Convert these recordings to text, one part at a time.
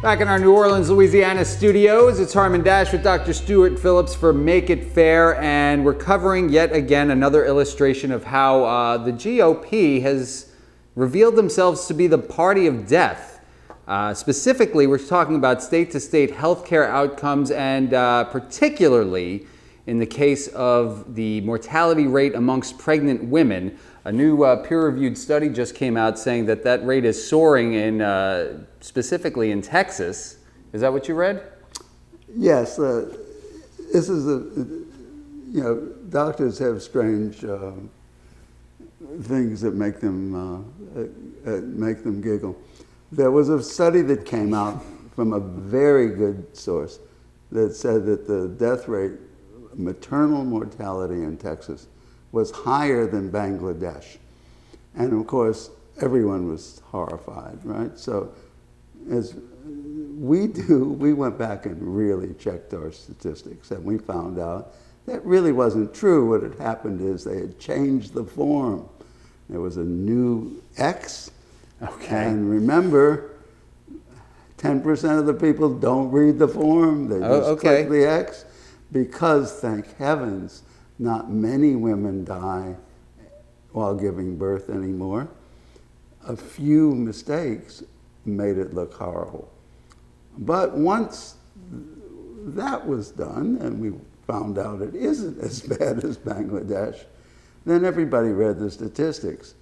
Back in our New Orleans, Louisiana studios, it's Harmon Dash with Dr. Stuart Phillips for Make It Fair, and we're covering yet again another illustration of how the GOP has revealed themselves to be the party of death. Specifically, we're talking about state-to-state healthcare outcomes, and particularly in the case of the mortality rate amongst pregnant women. A new peer-reviewed study just came out saying that that rate is soaring in specifically in Texas. Is that what you read? Yes. This is doctors have strange things that make them giggle. There was a study that came out from a very good source that said that the death rate, maternal mortality in Texas, was higher than Bangladesh. And of course, everyone was horrified, right? So as we went back and really checked our statistics, and we found out that really wasn't true. What had happened is they had changed the form. There was a new X. Okay. And remember, 10% of the people don't read the form. They just click the X, because, thank heavens, not many women die while giving birth anymore. A few mistakes made it look horrible. But once that was done, and we found out it isn't as bad as Bangladesh, then everybody read the statistics.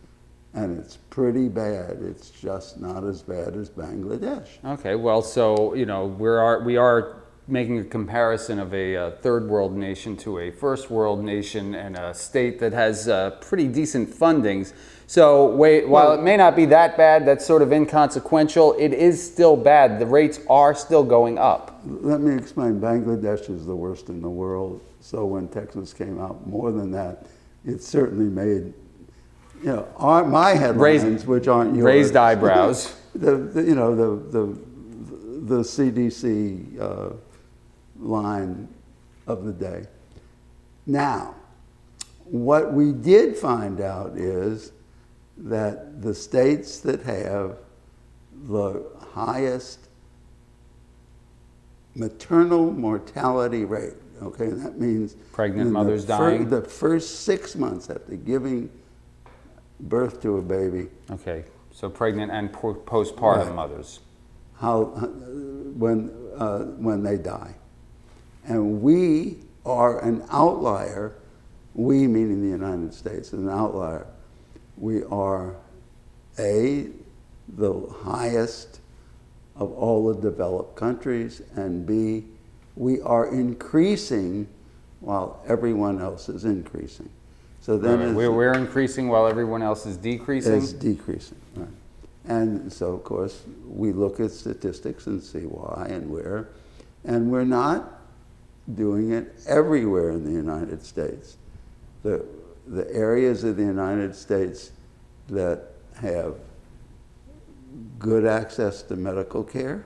And it's pretty bad. It's just not as bad as Bangladesh. Okay, well, so, you know, we are making a comparison of a third world nation to a first world nation, and a state that has pretty decent fundings. So while it may not be that bad, that's sort of inconsequential, it is still bad. The rates are still going up. Let me explain. Bangladesh is the worst in the world. So when Texas came out more than that, it certainly made, you know, my headlines, which aren't yours, raised eyebrows. the CDC line of the day. Now, what we did find out is that the states that have the highest maternal mortality rate, okay, that means pregnant mothers dying, the first 6 months after giving birth to a baby. Okay, so pregnant and postpartum mothers. When they die. And we are an outlier, we meaning the United States, an outlier. We are the highest of all the developed countries, and B, we are increasing while everyone else is increasing. So then we're increasing while everyone else is decreasing? It's decreasing, right. And so, of course, we look at statistics and see why and where, and we're not doing it everywhere in the United States. The areas of the United States that have good access to medical care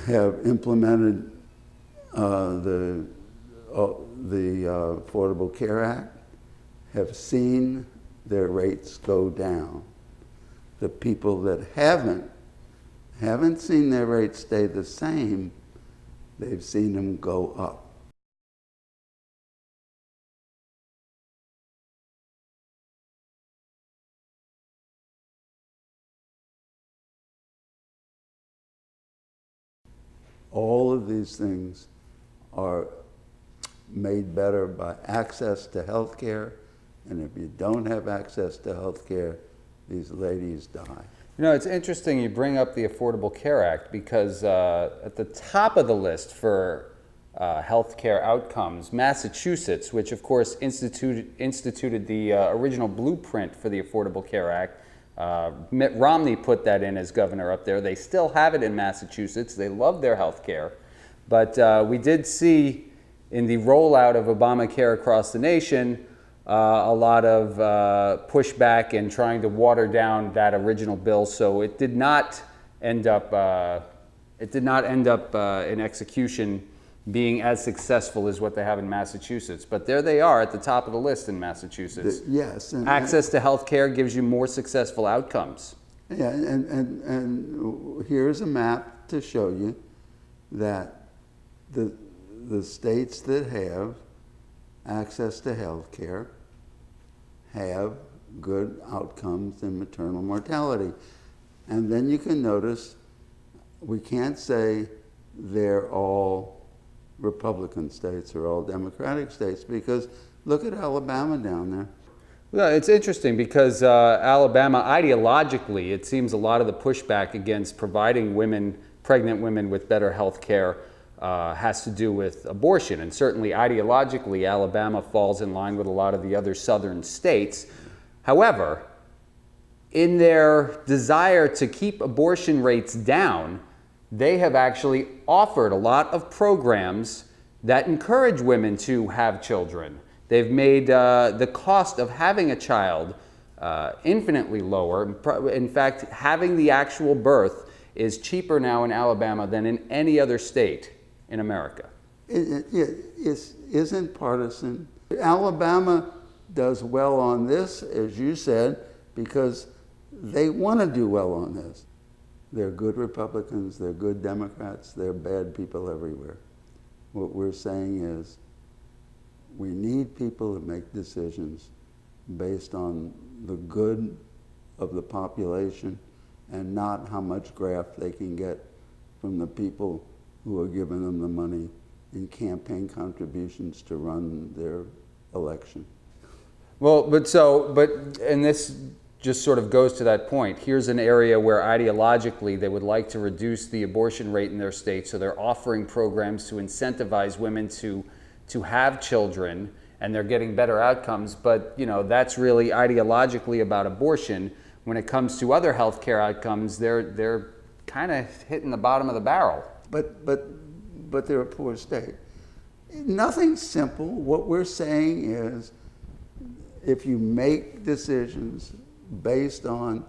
have implemented the Affordable Care Act, have seen their rates go down. The people that haven't seen their rates stay the same, they've seen them go up. All of these things are made better by access to health care, and if you don't have access to health care, these ladies die. You know, it's interesting you bring up the Affordable Care Act, because at the top of the list for health care outcomes, Massachusetts, which of course instituted the original blueprint for the Affordable Care Act. Mitt Romney put that in as governor up there. They still have it in Massachusetts. They love their health care. But we did see in the rollout of Obamacare across the nation a lot of pushback and trying to water down that original bill. So it did not end up in execution being as successful as what they have in Massachusetts. But there they are at the top of the list in Massachusetts. Yes. Access to health care gives you more successful outcomes. Yeah, and here's a map to show you that the states that have access to health care have good outcomes in maternal mortality. And then you can notice we can't say they're all Republican states or all Democratic states, because look at Alabama down there. Well, it's interesting because Alabama, ideologically, it seems a lot of the pushback against providing women, pregnant women, with better health care has to do with abortion. And certainly ideologically, Alabama falls in line with a lot of the other southern states. However, in their desire to keep abortion rates down, they have actually offered a lot of programs that encourage women to have children. They've made the cost of having a child infinitely lower. In fact, having the actual birth is cheaper now in Alabama than in any other state in America. It isn't partisan. Alabama does well on this, as you said, because they want to do well on this. They're good Republicans, they're good Democrats, they're bad people everywhere. What we're saying is we need people to make decisions based on the good of the population and not how much graft they can get from the people who are giving them the money in campaign contributions to run their election. Well, and this just sort of goes to that point. Here's an area where ideologically they would like to reduce the abortion rate in their state, so they're offering programs to incentivize women to have children, and they're getting better outcomes. But you know, that's really ideologically about abortion. When it comes to other healthcare outcomes, they're kind of hitting the bottom of the barrel. But they're a poor state. Nothing simple. What we're saying is, if you make decisions based on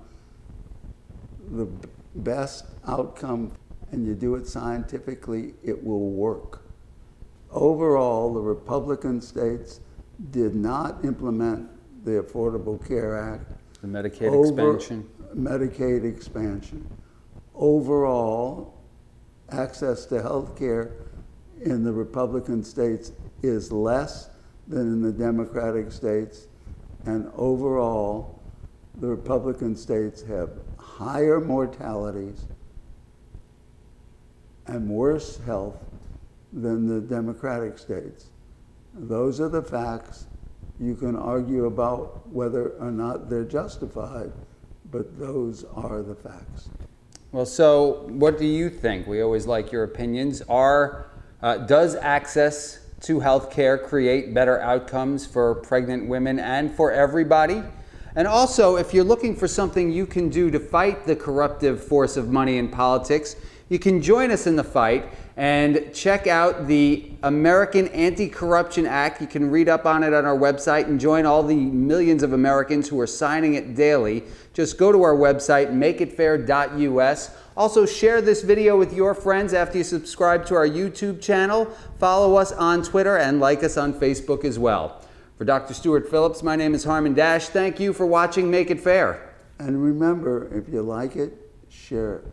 the best outcome and you do it scientifically, it will work. Overall, the Republican states did not implement the Affordable Care Act. The Medicaid expansion. Medicaid expansion. Overall, access to health care in the Republican states is less than in the Democratic states. And overall, the Republican states have higher mortalities and worse health than the Democratic states. Those are the facts. You can argue about whether or not they're justified, but those are the facts. Well, so what do you think? We always like your opinions. Does access to health care create better outcomes for pregnant women and for everybody? And also, if you're looking for something you can do to fight the corruptive force of money in politics, you can join us in the fight and check out the American Anti-Corruption Act. You can read up on it on our website and join all the millions of Americans who are signing it daily. Just go to our website, makeitfair.us. Also, share this video with your friends after you subscribe to our YouTube channel. Follow us on Twitter and like us on Facebook as well. For Dr. Stuart Phillips, my name is Harmon Dash. Thank you for watching Make It Fair. And remember, if you like it, share it.